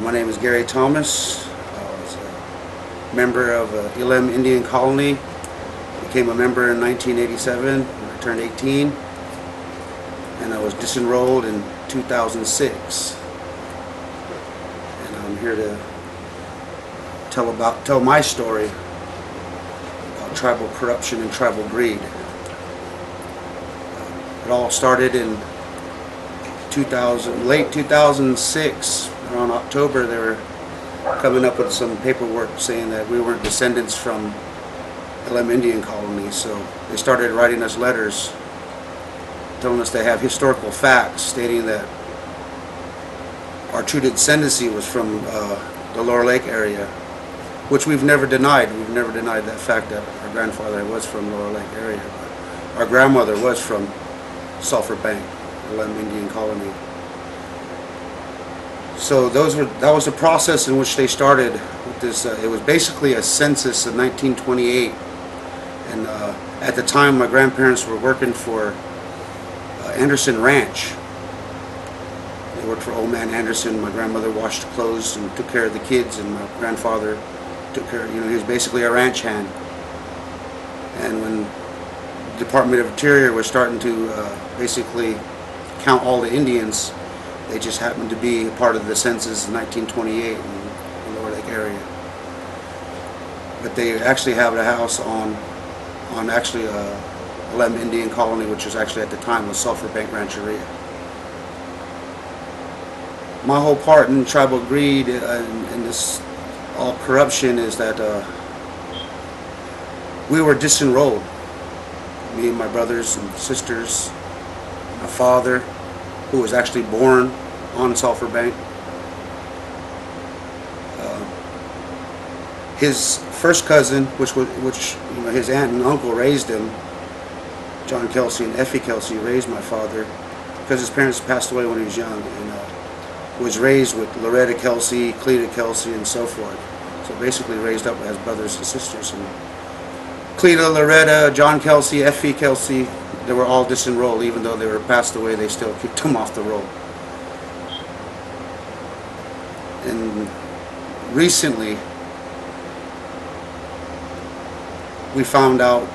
My name is Gary Thomas. I was a member of Elem Indian Colony. Became a member in 1987 when I turned 18, and I was disenrolled in 2006. And I'm here to tell my story about tribal corruption and tribal greed. It all started in late 2006. Around October, they were coming up with some paperwork saying that we weren't descendants from Elem Indian Colony, so they started writing us letters telling us they have historical facts stating that our true descendancy was from the Lower Lake area, which we've never denied. We've never denied that fact that our grandfather was from Lower Lake area, but our grandmother was from Sulphur Bank, Elem Indian Colony. So that was the process in which they started with this. It was basically a census in 1928, and at the time my grandparents were working for Anderson Ranch. They worked for old man Anderson. My grandmother washed clothes and took care of the kids, and my grandfather took care, he was basically a ranch hand. And when the Department of Interior was starting to basically count all the Indians, they just happened to be a part of the census in 1928 in the Lower Lake area. But they actually have a house on actually Elem Indian Colony, which was actually at the time was Sulphur Bank Rancheria. My whole part in tribal greed and this all corruption is that we were disenrolled. Me and my brothers and sisters, my father, who was actually born on Sulphur Bank. His first cousin, which his aunt and uncle raised him, John Kelsey and Effie Kelsey, raised my father because his parents passed away when he was young, and was raised with Loretta Kelsey, Cleta Kelsey, and so forth. So basically raised up as brothers and sisters. And Cleta, Loretta, John Kelsey, Effie Kelsey, they were all disenrolled. Even though they were passed away, they still kicked them off the roll. And recently, we found out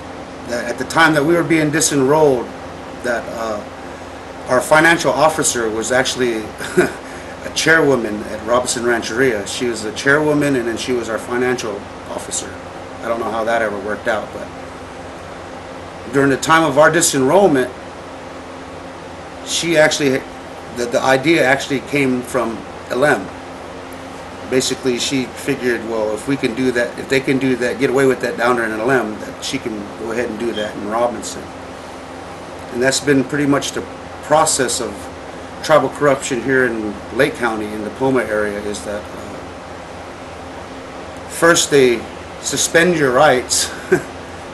that at the time that we were being disenrolled, that our financial officer was actually a chairwoman at Robinson Rancheria. She was the chairwoman, and then she was our financial officer. I don't know how that ever worked out, but during the time of our disenrollment, she actually, the idea actually came from Elem. Basically, she figured, well, if we can do that, if they can do that, get away with that down there in Elem, that she can go ahead and do that in Robinson. And that's been pretty much the process of tribal corruption here in Lake County, in the Poma area, is that first they suspend your rights,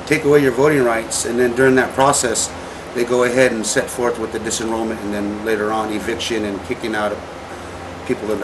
take away your voting rights, and then during that process they go ahead and set forth with the disenrollment, and then later on eviction and kicking out of people that